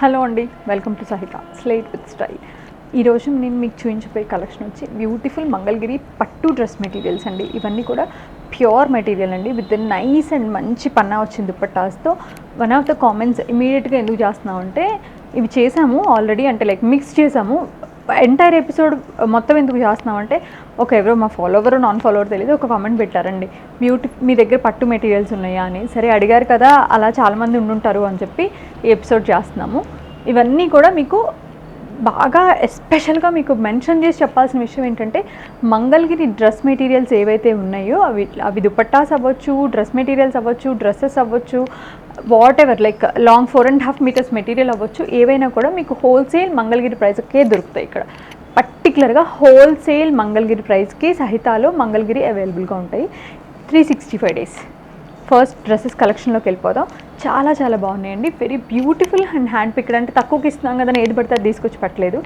Hello అండి, welcome to సహిత slate with style. ఈరోజు నేను మీకు చూపించబోయే కలెక్షన్ వచ్చి బ్యూటిఫుల్ మంగళగిరి పట్టు డ్రెస్ మెటీరియల్స్ అండి. ఇవన్నీ కూడా ప్యూర్ మెటీరియల్ అండి, విత్ నైస్ అండ్ మంచి పన్నా వచ్చింది దుపట్టాస్తో. వన్ ఆఫ్ ద కామెంట్స్ ఇమీడియట్గా ఎందుకు చేస్తున్నాం అంటే, ఇవి చేసాము ఆల్రెడీ, అంటే లైక్ మిక్స్ చేసాము. ఎంటైర్ ఎపిసోడ్ మొత్తం ఎందుకు చేస్తున్నాం అంటే, ఎవరో మా ఫాలోవర్ నాన్ ఫాలోవర్ తెలియదు, ఒక కామెంట్ పెట్టారండి, మీ దగ్గర పట్టు మెటీరియల్స్ ఉన్నాయా అని. సరే అడిగారు కదా, అలా చాలామంది ఉండుంటారు అని చెప్పి ఈ ఎపిసోడ్ చేస్తున్నాము. ఇవన్నీ కూడా మీకు బాగా ఎస్పెషల్గా మీకు మెన్షన్ చేసి చెప్పాల్సిన విషయం ఏంటంటే, మంగళగిరి డ్రెస్ మెటీరియల్స్ ఏవైతే ఉన్నాయో అవి దుపట్టాస్ అవ్వచ్చు, డ్రెస్ మెటీరియల్స్ అవ్వచ్చు, డ్రెస్సెస్ అవ్వచ్చు, whatever, like long 4.5 metres material అవ్వచ్చు, ఏవైనా కూడా మీకు హోల్సేల్ మంగళగిరి ప్రైస్కే దొరుకుతాయి. ఇక్కడ పర్టికులర్గా హోల్సేల్ మంగళగిరి ప్రైస్కి సహితాలో మంగళగిరి అవైలబుల్గా ఉంటాయి 365 days. ఫస్ట్ డ్రెస్సెస్ కలెక్షన్లోకి వెళ్ళిపోదాం. చాలా చాలా బాగున్నాయండి, very beautiful and hand picked. అంటే తక్కువకి ఇస్తున్నాం కదా, ఏది పడితే అది తీసుకొచ్చి పెట్టలేదు,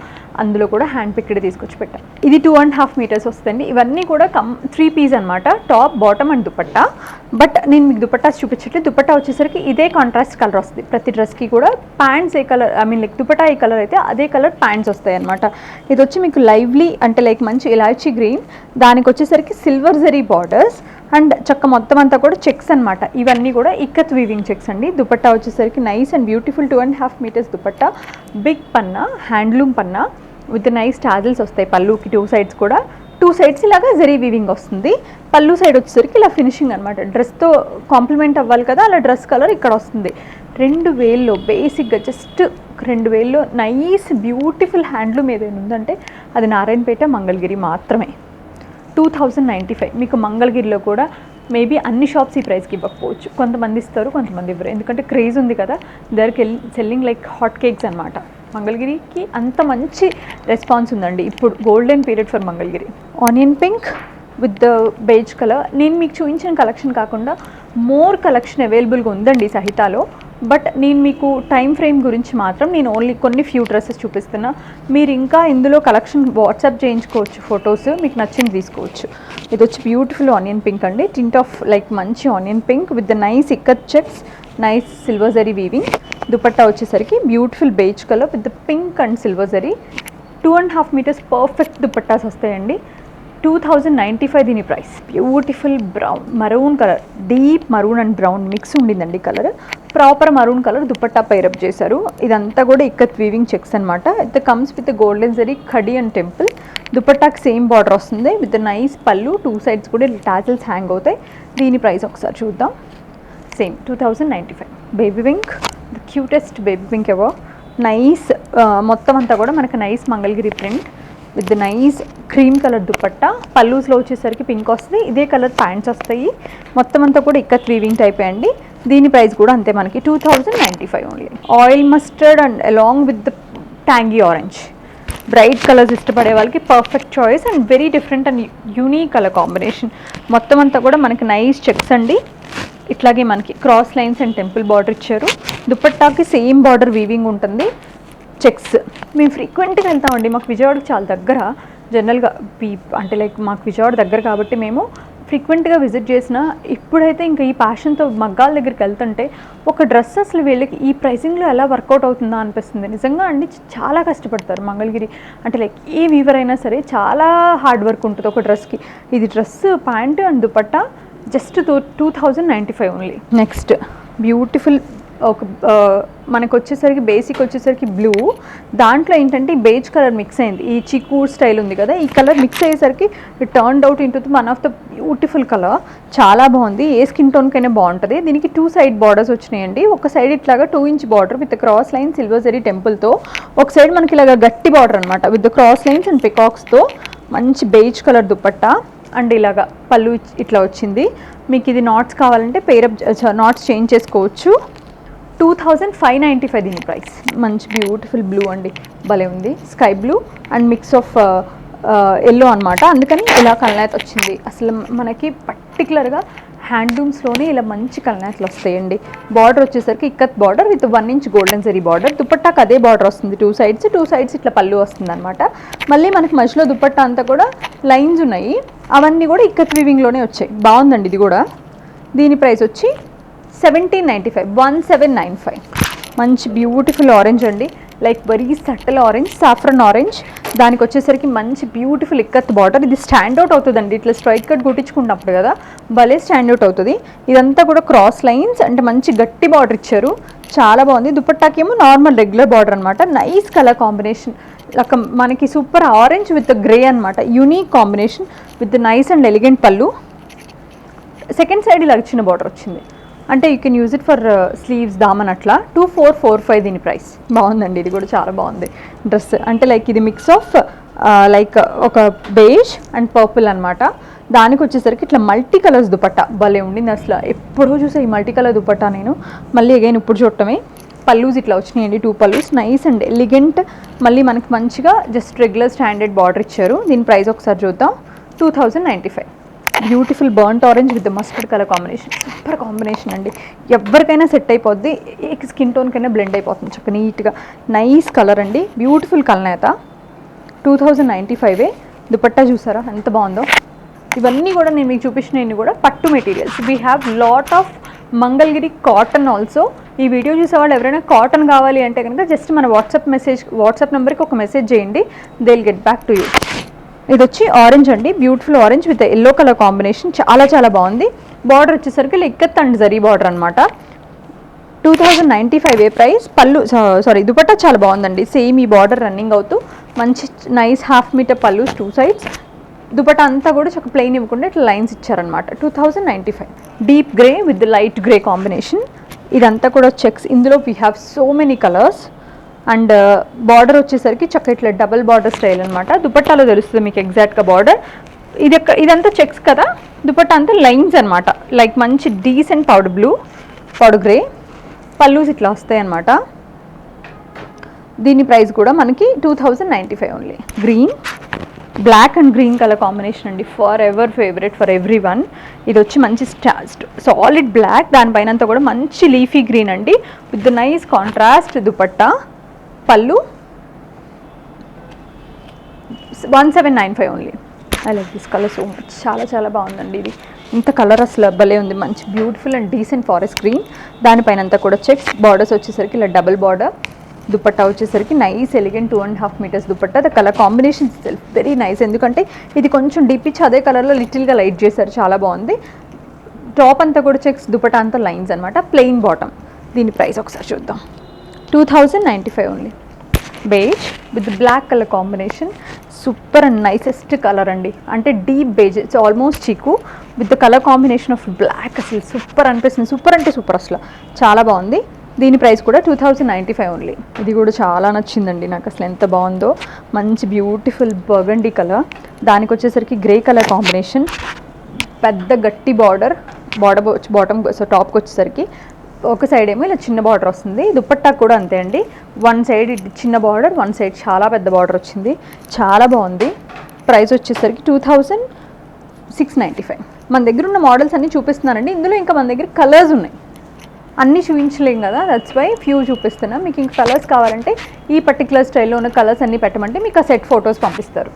అందులో కూడా హ్యాండ్ పిక్డ్ తీసుకొచ్చి పెట్టాం. ఇది 2.5 మీటర్స్ వస్తుంది. ఇవన్నీ కూడా 3 పీస్ అనమాట, top bottom and dupatta. But నేను మీకు దుపట్టాస్ చూపించట్లేదు. దుపట్టా వచ్చేసరికి ఇదే కాంట్రాస్ట్ కలర్ వస్తుంది ప్రతి డ్రెస్కి కూడా. Pants A colour, I mean like dupatta A colour అయితే అదే కలర్ ప్యాంట్స్ వస్తాయి అనమాట. ఇది వచ్చి మీకు లైవ్లీ అంటే లైక్ మంచి ఇలాచీ గ్రీన్, దానికి వచ్చేసరికి సిల్వర్ జరీ బార్డర్స్ అండ్ చక్క మొత్తం అంతా కూడా చెక్స్ అనమాట. ఇవన్నీ కూడా ఇక్కత్ వీవింగ్ చెక్స్ అండి. దుపట్టా వచ్చేసరికి nice and beautiful 2.5 metres dupatta, big పన్నా, హ్యాండ్లూమ్ పన్నా విత్ నైస్ టాజిల్స్ వస్తాయి పళ్ళుకి. 2 సైడ్స్ కూడా 2 సైడ్స్ ఇలాగా జరీ వీవింగ్ వస్తుంది. పళ్ళు సైడ్ వచ్చేసరికి ఇలా ఫినిషింగ్ అనమాట. డ్రెస్తో కాంప్లిమెంట్ అవ్వాలి కదా, అలా డ్రెస్ కలర్ ఇక్కడ వస్తుంది. 2000లో బేసిక్గా జస్ట్ 2000లో నైస్ బ్యూటిఫుల్ హ్యాండ్లూమ్ ఏదైనా ఉందంటే అది నారాయణపేట మంగళగిరి మాత్రమే. 2095. మీకు మంగళగిరిలో కూడా మేబీ అన్ని షాప్స్ ఈ ప్రైస్కి ఇవ్వకపోవచ్చు, కొంతమంది ఇస్తారు, కొంతమంది ఇవ్వరు. ఎందుకంటే క్రేజ్ ఉంది కదా, దర్కి సెల్లింగ్ లైక్ హాట్ కేక్స్ అనమాట. మంగళగిరికి అంత మంచి రెస్పాన్స్ ఉందండి ఇప్పుడు, golden period for Mangalagiri. Onion pink with the beige colour. నేను మీకు చూపించిన కలెక్షన్ కాకుండా మోర్ కలెక్షన్ అవైలబుల్గా ఉందండి సహితాలో. బట్ నేను మీకు టైం ఫ్రేమ్ గురించి మాత్రం నేను ఓన్లీ కొన్ని ఫ్యూ డ్రెస్సెస్ చూపిస్తున్నా. మీరు ఇంకా ఇందులో కలెక్షన్ వాట్సాప్ చేయించుకోవచ్చు, ఫొటోస్ మీకు నచ్చింది తీసుకోవచ్చు. ఇది వచ్చి బ్యూటిఫుల్ ఆనియన్ పింక్ అండి, టింట్ ఆఫ్ లైక్ మంచి onion pink with the nice ikat checks, nice silver zari weaving. Dupatta వచ్చేసరికి beautiful beige colour with the pink and silver zari. 2.5 metres perfect dupattas వస్తాయండి. 2095 దీని price. Beautiful brown maroon colour, deep maroon and brown mix ఉండిందండి colour. Proper maroon colour dupatta pair up చేశారు. ఇదంతా కూడా ikat weaving checks అనమాట. It comes with golden zari khadi and temple. దుపట్టాకి same border వస్తుంది with nice pallu, 2 sides కూడా టాజిల్స్ హ్యాంగ్ అవుతాయి. దీని ప్రైస్ ఒకసారి చూద్దాం. Same 2095. Baby pink, the cutest baby pink ever. Nice మొత్తం అంతా కూడా మనకు nice Mangalagiri print with nice cream colour dupatta. పల్లూస్లో వచ్చేసరికి పింక్ వస్తుంది, ఇదే కలర్ ప్యాంట్స్ వస్తాయి. మొత్తం అంతా కూడా ఇక్కత్ వీవింగ్ టైప్ అండి. దీని ప్రైస్ కూడా అంతే, మనకి 2095 only. Oil mustard and along with the tangy orange. Bright colours ఇష్టపడే వాళ్ళకి perfect choice and very different and unique colour combination. మొత్తం అంతా కూడా మనకి నైస్ చెక్స్ అండి. ఇట్లాగే మనకి cross lines and temple border ఇచ్చారు. దుపట్టాకి సేమ్ బార్డర్ వీవింగ్ ఉంటుంది, చెక్స్. మేము ఫ్రీక్వెంట్గా వెళ్తామండి, మాకు విజయవాడకి చాలా దగ్గర. జనరల్గా అంటే లైక్ మాకు విజయవాడ దగ్గర కాబట్టి మేము ఫ్రీక్వెంట్గా విజిట్ చేసిన. ఇప్పుడైతే ఇంకా ఈ ప్యాషన్తో మగ్గాల దగ్గరికి వెళ్తుంటే ఒక డ్రెస్ అసలు వీళ్ళకి ఈ ప్రైసింగ్లో ఎలా వర్కౌట్ అవుతుందా అనిపిస్తుంది. నిజంగా అండి, చాలా కష్టపడతారు మంగళగిరి. అంటే లైక్ ఏ వీవర్ అయినా సరే చాలా హార్డ్ వర్క్ ఉంటుంది ఒక డ్రెస్కి. ఇది dress, pant and dupatta just 2095 only. Next beautiful మనకు వచ్చేసరికి బేసిక్ వచ్చేసరికి బ్లూ, దాంట్లో ఏంటంటే బేజ్ కలర్ మిక్స్ అయింది. ఈ చిక్కు స్టైల్ ఉంది కదా, ఈ కలర్ మిక్స్ అయ్యేసరికి it turned out into one of the beautiful colour. చాలా బాగుంది, ఏ స్కిన్ టోన్కైనా బాగుంటుంది. దీనికి 2 సైడ్ బార్డర్స్ వచ్చినాయండి. ఒక సైడ్ ఇట్లాగా 2 inch border with cross line silver zari టెంపుల్తో, ఒక సైడ్ మనకి ఇలాగ గట్టి బార్డర్ అనమాట విత్ క్రాస్ లైన్స్ అండ్ పికాక్స్తో. మంచి బేజ్ కలర్ దుపట్టా అండ్ ఇలాగా పళ్ళు ఇట్లా వచ్చింది. మీకు ఇది నాట్స్ కావాలంటే పేరప్ నాట్స్ చేంజ్ చేసుకోవచ్చు. 2595 దీని ప్రైస్. మంచి బ్యూటిఫుల్ బ్లూ అండి, భలే ఉంది. Sky blue and mix of yellow అనమాట, అందుకని ఇలా కల్నేత్ వచ్చింది. అసలు మనకి పర్టికులర్గా హ్యాండ్లూమ్స్లోనే ఇలా మంచి కల్నేతలు వస్తాయండి. బార్డర్ వచ్చేసరికి ikat border with 1 inch golden zari border. దుపట్టాకి అదే బార్డర్ వస్తుంది, 2 సైడ్స్ ఇట్లా పళ్ళు వస్తుంది అనమాట. మళ్ళీ మనకి మధ్యలో దుపట్టా అంతా కూడా లైన్స్ ఉన్నాయి, అవన్నీ కూడా ఇక్కత్ వీవింగ్లోనే వచ్చాయి. బాగుందండి ఇది కూడా. దీని ప్రైస్ వచ్చి 1795. మంచి బ్యూటిఫుల్ ఆరెంజ్ అండి, like very subtle orange, saffron orange. దానికి వచ్చేసరికి మంచి బ్యూటిఫుల్ ఇక్కత్ బార్డర్. ఇది స్టాండ్ అవుట్ అవుతుందండి, ఇట్లా స్ట్రైట్ కట్ కుట్టించుకున్నప్పుడు కదా భలే స్టాండ్ అవుట్ అవుతుంది. ఇదంతా కూడా క్రాస్ లైన్స్ అంటే మంచి గట్టి బార్డర్ ఇచ్చారు, చాలా బాగుంది. దుపట్టాకి ఏమో నార్మల్ రెగ్యులర్ బార్డర్ అనమాట. నైస్ కలర్ కాంబినేషన్, మనకి సూపర్ ఆరెంజ్ విత్ గ్రే అనమాట. Unique combination with nice and elegant pallu. Second side ఇలా చిన్న బార్డర్ వచ్చింది, అంటే you can use it for sleeves, దామన్ అట్లా. 2445 దీని ప్రైస్. బాగుందండి, ఇది కూడా చాలా బాగుంది డ్రెస్. అంటే లైక్ ఇది మిక్స్ ఆఫ్ లైక్ ఒక బేజ్ అండ్ పర్పుల్ అనమాట. దానికి వచ్చేసరికి ఇట్లా మల్టీ కలర్స్ దుపట్టా భలే ఉండింది అసలు. ఎప్పుడో చూసా ఈ మల్టీ కలర్ దుపట్టా నేను, మళ్ళీ అగైన్ ఇప్పుడు చూడటమే. పల్లూస్ ఇట్లా వచ్చినాయండి, 2 పల్లూస్, నైస్ అండ్ ఎలిగెంట్. మళ్ళీ మనకి మంచిగా జస్ట్ రెగ్యులర్ స్టాండర్డ్ బార్డర్ ఇచ్చారు. దీని ప్రైస్ ఒకసారి చూద్దాం, 2095. Beautiful burnt orange with mustard colour combination, super combination అండి. ఎవరికైనా సెట్ అయిపోద్ది, ఏ స్కిన్ టోన్కైనా బ్లెండ్ అయిపోతుంది చక్కగా నీట్గా. నైస్ కలర్ అండి, బ్యూటిఫుల్ కలనేత. 2095. దుపట్టా చూసారా ఎంత బాగుందో. ఇవన్నీ కూడా నేను మీకు చూపించినవి కూడా పట్టు materials. We have lot of Mangalagiri cotton also. ఈ వీడియో చూసే వాళ్ళు ఎవరైనా కాటన్ కావాలి అంటే కనుక జస్ట్ మన వాట్సాప్ నెంబర్కి ఒక మెసేజ్ చేయండి, they will get back to you. ఇది వచ్చి ఆరెంజ్ అండి, beautiful orange with yellow colour combination, చాలా చాలా బాగుంది. బార్డర్ వచ్చేసరికి ఇక్కత్ అండ్ జరీ బార్డర్ అనమాట. 2095 ప్రైస్. పళ్ళు దుపట్టా చాలా బాగుందండి, సేమ్ ఈ బార్డర్ రన్నింగ్ అవుతూ మంచి నైస్ హాఫ్ మీటర్ పళ్ళు, 2 సైడ్స్. దుపట్టా అంతా కూడా చక్క ప్లెయిన్ ఇవ్వకుండా ఇట్లా లైన్స్ ఇచ్చారనమాట. 2095. Deep grey with light grey combination. ఇదంతా కూడా చెక్స్. ఇందులో we have so many colours. And border వచ్చేసరికి చక్క ఇట్లా డబల్ బార్డర్ స్టైల్ అనమాట. దుపట్టాలో తెలుస్తుంది మీకు ఎగ్జాక్ట్గా బార్డర్. ఇదంతా చెక్స్ కదా, దుపట్టా అంతా లైన్స్ అనమాట, లైక్ మంచి decent powder blue, powder grey. Pallus ఇట్లా వస్తాయి అనమాట. దీని ప్రైస్ కూడా మనకి 2095 only. Green, black and green colour combination అండి, forever favourite for everyone. ఇది వచ్చి మంచి సాలిడ్ బ్లాక్, దానిపైన అంతా కూడా మంచి లీఫీ గ్రీన్ అండి with nice contrast dupatta. Pallu 1795 only. I like this colour so much, చాలా చాలా బాగుందండి ఇది. ఇంత కలర్ అసలు భలే ఉంది, మంచి beautiful and decent forest green. దానిపైన అంతా కూడా చెక్స్. బార్డర్స్ వచ్చేసరికి ఇలా డబుల్ బార్డర్. దుపట్టా వచ్చేసరికి nice elegant 2.5 metres dupatta. The colour combination self very nice, ఎందుకంటే ఇది కొంచెం డీప్ ఇచ్చి అదే కలర్లో లిటిల్గా లైట్ చేశారు, చాలా బాగుంది. టాప్ అంతా కూడా చెక్స్, దుపట్టా అంతా లైన్స్ అనమాట, ప్లెయిన్ బాటమ్. దీని ప్రైస్ ఒకసారి చూద్దాం, 2095 only. Beige with black colour combination, super and nicest colour అండి. అంటే deep beige, it's almost chikoo with the colour combination of black. అసలు సూపర్ అనిపిస్తుంది, సూపర్ అంటే సూపర్, అసలు చాలా బాగుంది. దీని ప్రైస్ కూడా 2095 ఓన్లీ. ఇది కూడా చాలా నచ్చిందండి నాకు, అసలు ఎంత బాగుందో. మంచి బ్యూటిఫుల్ బర్గండీ కలర్, దానికి వచ్చేసరికి గ్రే కలర్ కాంబినేషన్, పెద్ద గట్టి బార్డర్ బాటమ్ టాప్కి వచ్చేసరికి ఒక సైడ్ ఏమో ఇలా చిన్న బార్డర్ వస్తుంది. దుపట్టా కూడా అంతే అండి, వన్ సైడ్ చిన్న బార్డర్, వన్ సైడ్ చాలా పెద్ద బార్డర్ వచ్చింది, చాలా బాగుంది. ప్రైస్ వచ్చేసరికి 2695. మన దగ్గర ఉన్న మోడల్స్ అన్నీ చూపిస్తున్నానండి. ఇందులో ఇంకా మన దగ్గర కలర్స్ ఉన్నాయి, అన్నీ చూపించలేం కదా, దట్స్ వై ఫ్యూ చూపిస్తున్నా. మీకు ఇంకా కలర్స్ కావాలంటే ఈ పర్టికులర్ స్టైల్లో ఉన్న కలర్స్ అన్నీ పెట్టమంటే మీకు ఆ సెట్ ఫొటోస్ పంపిస్తారు.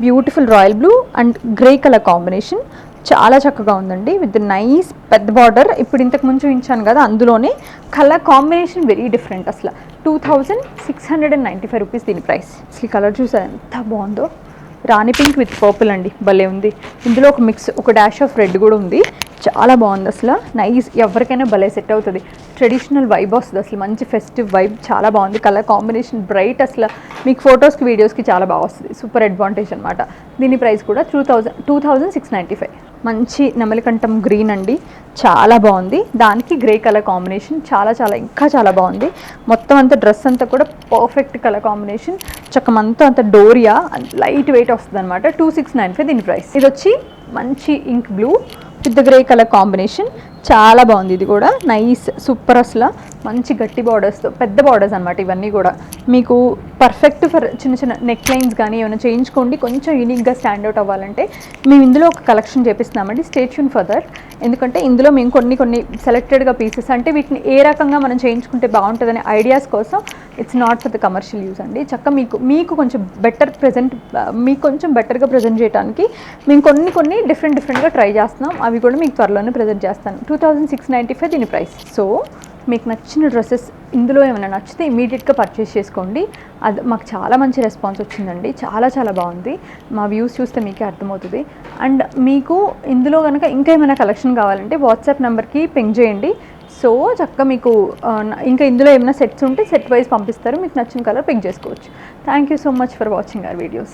Beautiful royal blue and grey colour combination, చాలా చక్కగా ఉందండి విత్ నైస్ పెద్ద బార్డర్. ఇప్పుడు ఇంతకు ముందు చూపించాను కదా, అందులోనే కలర్ కాంబినేషన్ వెరీ డిఫరెంట్. అసలు 2695 రూపీస్ దీని ప్రైస్. అసలు ఈ కలర్ చూసారు ఎంత బాగుందో, రాణి పింక్ విత్ పర్పుల్ అండి, భలే ఉంది. ఇందులో ఒక మిక్స్, ఒక డాష్ ఆఫ్ రెడ్ కూడా ఉంది, చాలా బాగుంది. అసలు నైస్, ఎవరికైనా భలే సెట్ అవుతుంది. ట్రెడిషనల్ వైబ్ వస్తుంది, అసలు మంచి ఫెస్టివ్ వైబ్, చాలా బాగుంది. కలర్ కాంబినేషన్ బ్రైట్, అసలు మీకు ఫొటోస్కి వీడియోస్కి చాలా బాగా వస్తుంది, సూపర్ అడ్వాంటేజ్ అనమాట. దీని ప్రైస్ కూడా 2695. మంచి నెమలికంఠం గ్రీన్ అండి, చాలా బాగుంది. దానికి గ్రే కలర్ కాంబినేషన్ చాలా చాలా ఇంకా చాలా బాగుంది. మొత్తం అంతా డ్రెస్ అంతా కూడా పర్ఫెక్ట్ కలర్ కాంబినేషన్, చక్కమంతా అంత డోరియా లైట్ వెయిట్ వస్తుంది అనమాట. 2695 దీని ప్రైస్. ఇది వచ్చి మంచి ink blue with grey colour combination, చాలా బాగుంది. ఇది కూడా నైస్ సూపర్, అసలు మంచి గట్టి బార్డర్స్తో, పెద్ద బార్డర్స్ అనమాట ఇవన్నీ కూడా. మీకు పర్ఫెక్ట్ ఫర్ చిన్న చిన్న నెక్ లైన్స్ కానీ ఏమైనా చేయించుకోండి, కొంచెం యూనిక్గా స్టాండ్అవుట్ అవ్వాలంటే. మేము ఇందులో ఒక కలెక్షన్ చేపిస్తున్నామండి, స్టే ట్యూన్ ఫర్ దట్. ఎందుకంటే ఇందులో మేము కొన్ని సెలెక్టెడ్గా పీసెస్, అంటే వీటిని ఏ రకంగా మనం చేయించుకుంటే బాగుంటుందనే ఐడియాస్ కోసం, it's not for the commercial use అండి. చక్క మీకు కొంచెం బెటర్గా ప్రజెంట్ చేయడానికి మేము కొన్ని డిఫరెంట్గా ట్రై చేస్తున్నాం. అవి కూడా మీకు త్వరలోనే ప్రజెంట్ చేస్తాను. 2695 దీని ప్రైస్. సో మీకు నచ్చిన డ్రెస్సెస్ ఇందులో ఏమైనా నచ్చితే ఇమీడియట్గా పర్చేస్ చేసుకోండి. అది మాకు చాలా మంచి రెస్పాన్స్ వచ్చిందండి, చాలా చాలా బాగుంది. మా వ్యూస్ చూస్తే మీకే అర్థమవుతుంది. అండ్ మీకు ఇందులో కనుక ఇంకా ఏమైనా కలెక్షన్ కావాలంటే వాట్సాప్ నెంబర్కి పింగ్ చేయండి. సో చక్కగా మీకు ఇంకా ఇందులో ఏమైనా సెట్స్ ఉంటే సెట్ వైజ్ పంపిస్తారు, మీకు నచ్చిన కలర్ పిక్ చేసుకోవచ్చు. Thank you so much for watching our videos.